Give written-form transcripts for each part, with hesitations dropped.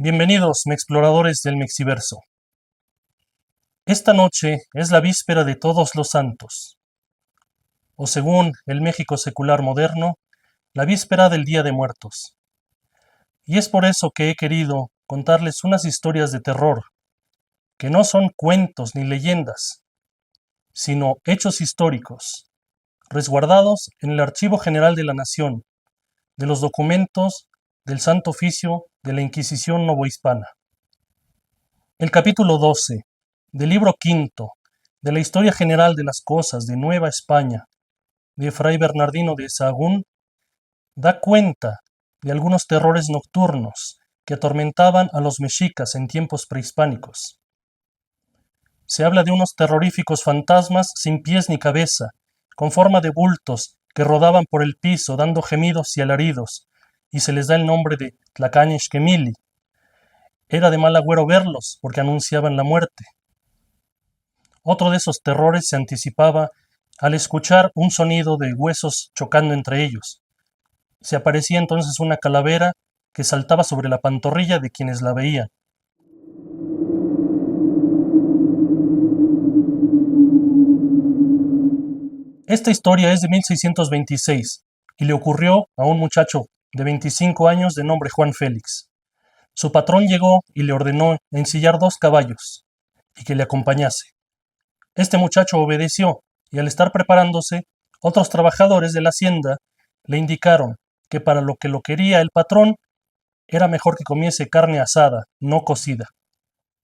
Bienvenidos, exploradores del Mexiverso. Esta noche es la víspera de Todos los Santos, o según el México secular moderno, la víspera del Día de Muertos. Y es por eso que he querido contarles unas historias de terror, que no son cuentos ni leyendas, sino hechos históricos, resguardados en el Archivo General de la Nación, de los documentos del Santo Oficio de la Inquisición Novohispana. El capítulo 12 del libro quinto de la Historia General de las Cosas de Nueva España de Fray Bernardino de Sahagún da cuenta de algunos terrores nocturnos que atormentaban a los mexicas en tiempos prehispánicos. Se habla de unos terroríficos fantasmas sin pies ni cabeza, con forma de bultos que rodaban por el piso dando gemidos y alaridos, y se les da el nombre de Tlacañexquemili. Era de mal agüero verlos porque anunciaban la muerte. Otro de esos terrores se anticipaba al escuchar un sonido de huesos chocando entre ellos. Se aparecía entonces una calavera que saltaba sobre la pantorrilla de quienes la veían. Esta historia es de 1626 y le ocurrió a un muchacho de 25 años de nombre Juan Félix. Su patrón llegó y le ordenó ensillar 2 caballos y que le acompañase. Este muchacho obedeció y al estar preparándose, otros trabajadores de la hacienda le indicaron que para lo que lo quería el patrón era mejor que comiese carne asada, no cocida.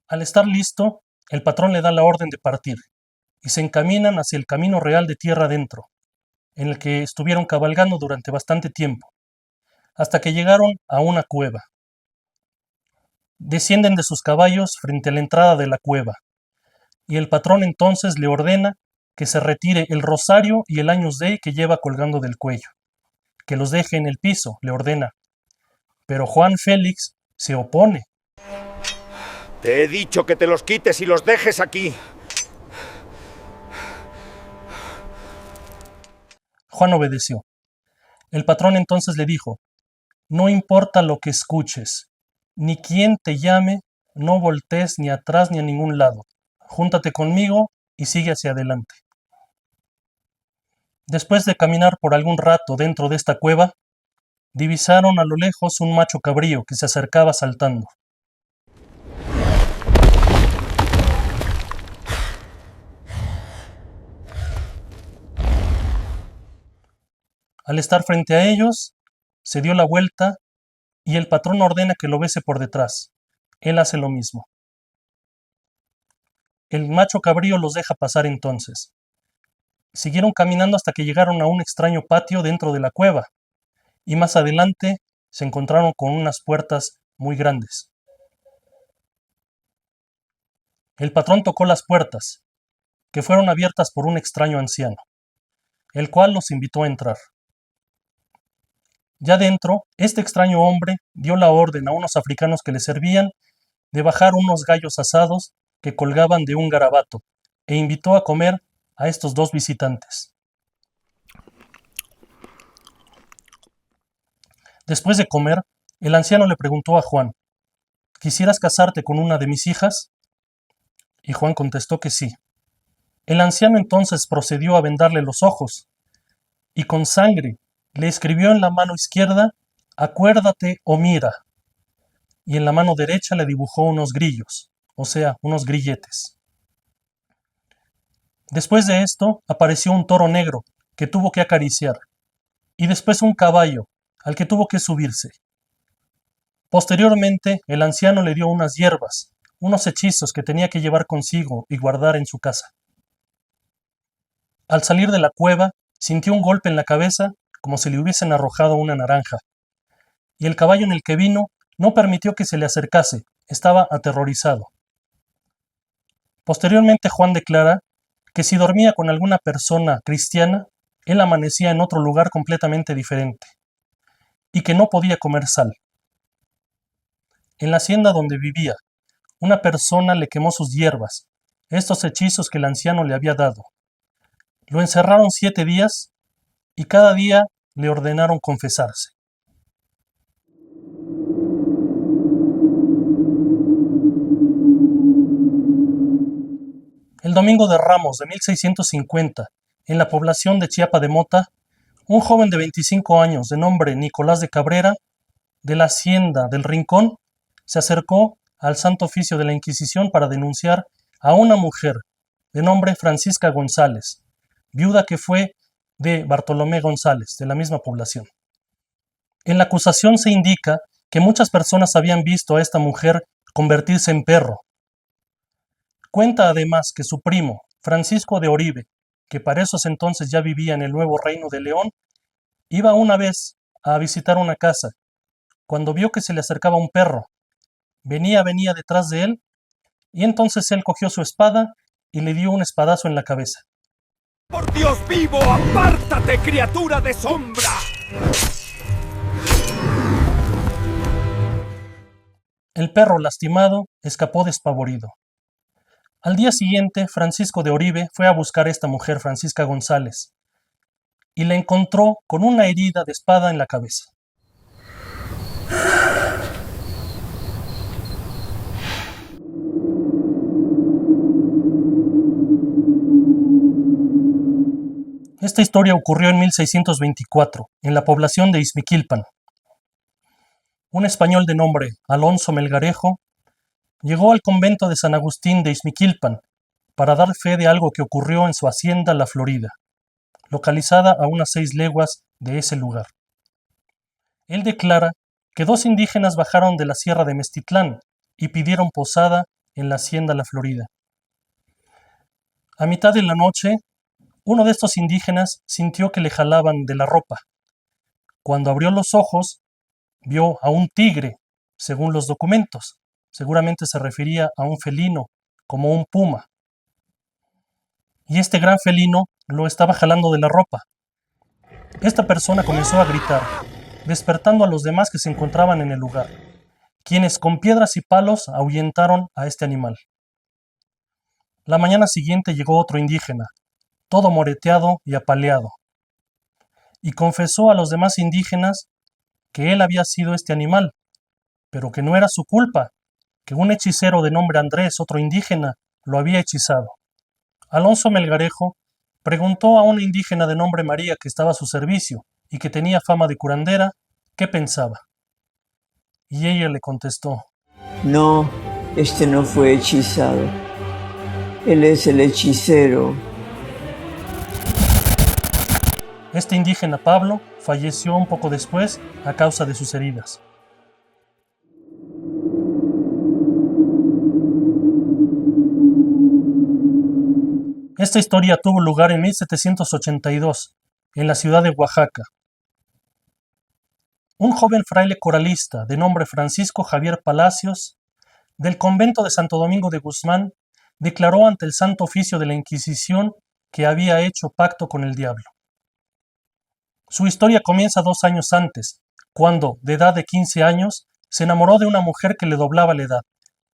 Al estar listo, el patrón le da la orden de partir y se encaminan hacia el camino real de tierra adentro, en el que estuvieron cabalgando durante bastante tiempo, hasta que llegaron a una cueva. Descienden de sus caballos frente a la entrada de la cueva, y el patrón entonces le ordena que se retire el rosario y el Agnus Dei que lleva colgando del cuello, que los deje en el piso, le ordena. Pero Juan Félix se opone. Te he dicho que te los quites y los dejes aquí. Juan obedeció. El patrón entonces le dijo: no importa lo que escuches, ni quién te llame, no voltees ni atrás ni a ningún lado. Júntate conmigo y sigue hacia adelante. Después de caminar por algún rato dentro de esta cueva, divisaron a lo lejos un macho cabrío que se acercaba saltando. Al estar frente a ellos, se dio la vuelta y el patrón ordena que lo bese por detrás. Él hace lo mismo. El macho cabrío los deja pasar entonces. Siguieron caminando hasta que llegaron a un extraño patio dentro de la cueva, y más adelante se encontraron con unas puertas muy grandes. El patrón tocó las puertas, que fueron abiertas por un extraño anciano, el cual los invitó a entrar. Ya dentro, este extraño hombre dio la orden a unos africanos que le servían de bajar unos gallos asados que colgaban de un garabato, e invitó a comer a estos 2 visitantes. Después de comer, el anciano le preguntó a Juan: ¿quisieras casarte con una de mis hijas? Y Juan contestó que sí. El anciano entonces procedió a vendarle los ojos, y con sangre le escribió en la mano izquierda: acuérdate o mira, y en la mano derecha le dibujó unos grillos, o sea, unos grilletes. Después de esto apareció un toro negro que tuvo que acariciar, y después un caballo al que tuvo que subirse. Posteriormente, el anciano le dio unas hierbas, unos hechizos que tenía que llevar consigo y guardar en su casa. Al salir de la cueva, sintió un golpe en la cabeza como si le hubiesen arrojado una naranja, y el caballo en el que vino no permitió que se le acercase, estaba aterrorizado. Posteriormente, Juan declara que si dormía con alguna persona cristiana, él amanecía en otro lugar completamente diferente, y que no podía comer sal. En la hacienda donde vivía, una persona le quemó sus hierbas, estos hechizos que el anciano le había dado. Lo encerraron 7 días y cada día le ordenaron confesarse. domingo de Ramos de 1650, en la población de Chiapa de Mota, un joven de 25 años de nombre Nicolás de Cabrera, de la hacienda del Rincón, se acercó al Santo Oficio de la Inquisición para denunciar a una mujer de nombre Francisca González, viuda que fue de Bartolomé González, de la misma población. En la acusación se indica que muchas personas habían visto a esta mujer convertirse en perro. Cuenta además que su primo, Francisco de Oribe, que para esos entonces ya vivía en el nuevo Reino de León, iba una vez a visitar una casa, cuando vio que se le acercaba un perro. Venía detrás de él, y entonces él cogió su espada y le dio un espadazo en la cabeza. ¡Por Dios vivo, apártate, criatura de sombra! El perro, lastimado, escapó despavorido. Al día siguiente, Francisco de Oribe fue a buscar a esta mujer, Francisca González, y la encontró con una herida de espada en la cabeza. Esta historia ocurrió en 1624, en la población de Izmiquilpan. Un español de nombre Alonso Melgarejo llegó al convento de San Agustín de Izmiquilpan para dar fe de algo que ocurrió en su hacienda La Florida, localizada a unas 6 leguas de ese lugar. Él declara que 2 indígenas bajaron de la sierra de Meztitlán y pidieron posada en la hacienda La Florida. A mitad de la noche, uno de estos indígenas sintió que le jalaban de la ropa. Cuando abrió los ojos, vio a un tigre, según los documentos. Seguramente se refería a un felino, como un puma. Y este gran felino lo estaba jalando de la ropa. Esta persona comenzó a gritar, despertando a los demás que se encontraban en el lugar, quienes con piedras y palos ahuyentaron a este animal. La mañana siguiente llegó otro indígena, todo moreteado y apaleado, y confesó a los demás indígenas que él había sido este animal, pero que no era su culpa, que un hechicero de nombre Andrés, otro indígena, lo había hechizado. Alonso Melgarejo preguntó a una indígena de nombre María que estaba a su servicio y que tenía fama de curandera, qué pensaba. Y ella le contestó: No, este no fue hechizado. Él es el hechicero. Este indígena Pablo falleció un poco después a causa de sus heridas. Esta historia tuvo lugar en 1782, en la ciudad de Oaxaca. Un joven fraile coralista de nombre Francisco Javier Palacios, del convento de Santo Domingo de Guzmán, declaró ante el Santo Oficio de la Inquisición que había hecho pacto con el diablo. Su historia comienza 2 años antes, cuando, de edad de 15 años, se enamoró de una mujer que le doblaba la edad,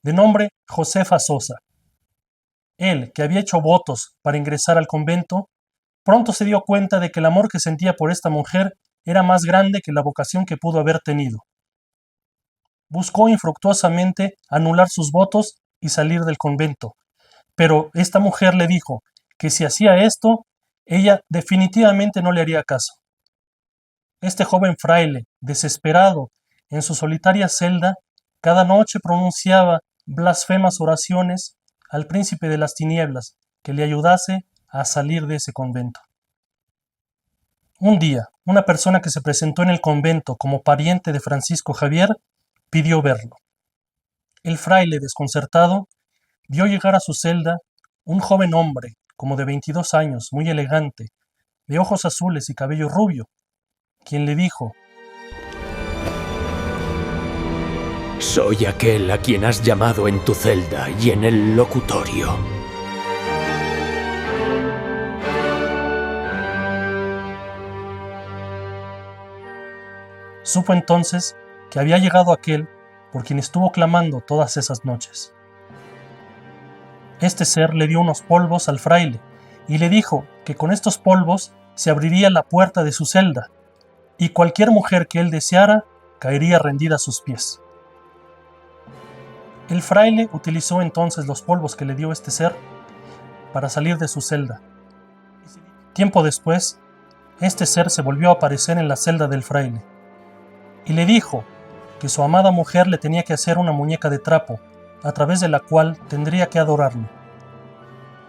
de nombre Josefa Sosa. Él, que había hecho votos para ingresar al convento, pronto se dio cuenta de que el amor que sentía por esta mujer era más grande que la vocación que pudo haber tenido. Buscó infructuosamente anular sus votos y salir del convento, pero esta mujer le dijo que si hacía esto, ella definitivamente no le haría caso. Este joven fraile, desesperado, en su solitaria celda, cada noche pronunciaba blasfemas oraciones al príncipe de las tinieblas que le ayudase a salir de ese convento. Un día, una persona que se presentó en el convento como pariente de Francisco Javier pidió verlo. El fraile, desconcertado, vio llegar a su celda un joven hombre, como de 22 años, muy elegante, de ojos azules y cabello rubio, quien le dijo: Soy aquel a quien has llamado en tu celda y en el locutorio. Supo entonces que había llegado aquel por quien estuvo clamando todas esas noches. Este ser le dio unos polvos al fraile y le dijo que con estos polvos se abriría la puerta de su celda y cualquier mujer que él deseara caería rendida a sus pies. El fraile utilizó entonces los polvos que le dio este ser para salir de su celda. Tiempo después, este ser se volvió a aparecer en la celda del fraile y le dijo que su amada mujer le tenía que hacer una muñeca de trapo, a través de la cual tendría que adorarlo.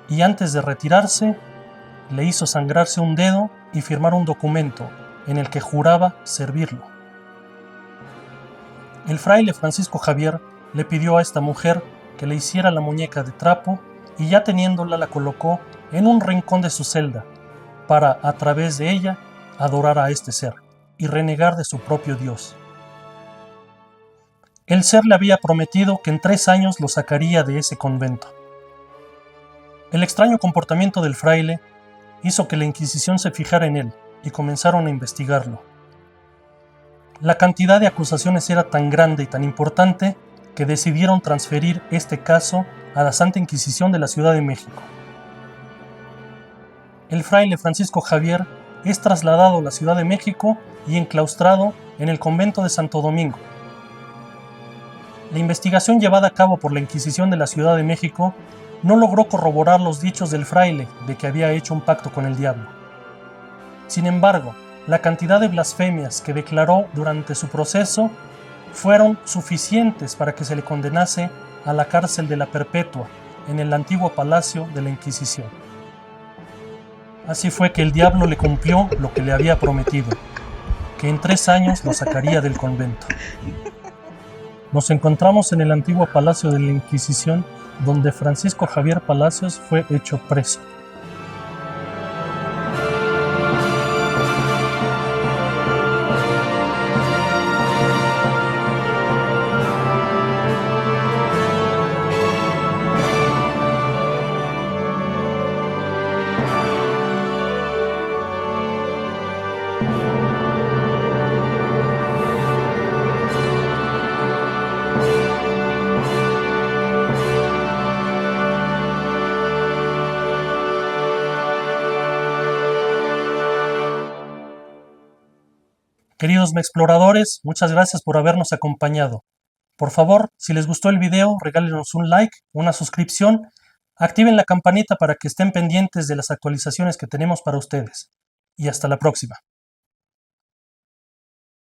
Y antes de retirarse, le hizo sangrarse un dedo y firmar un documento en el que juraba servirlo. El fraile Francisco Javier le pidió a esta mujer que le hiciera la muñeca de trapo y ya teniéndola la colocó en un rincón de su celda para, a través de ella, adorar a este ser y renegar de su propio Dios. El ser le había prometido que en 3 años lo sacaría de ese convento. El extraño comportamiento del fraile hizo que la Inquisición se fijara en él y comenzaron a investigarlo. La cantidad de acusaciones era tan grande y tan importante que decidieron transferir este caso a la Santa Inquisición de la Ciudad de México. El fraile Francisco Javier es trasladado a la Ciudad de México y enclaustrado en el convento de Santo Domingo. La investigación llevada a cabo por la Inquisición de la Ciudad de México no logró corroborar los dichos del fraile de que había hecho un pacto con el diablo. Sin embargo, la cantidad de blasfemias que declaró durante su proceso fueron suficientes para que se le condenase a la cárcel de la Perpetua en el antiguo palacio de la Inquisición. Así fue que el diablo le cumplió lo que le había prometido, que en 3 años lo sacaría del convento. Nos encontramos en el antiguo palacio de la Inquisición, donde Francisco Javier Palacios fue hecho preso. Queridos mexploradores, muchas gracias por habernos acompañado. Por favor, si les gustó el video, regálenos un like, una suscripción, activen la campanita para que estén pendientes de las actualizaciones que tenemos para ustedes. Y hasta la próxima.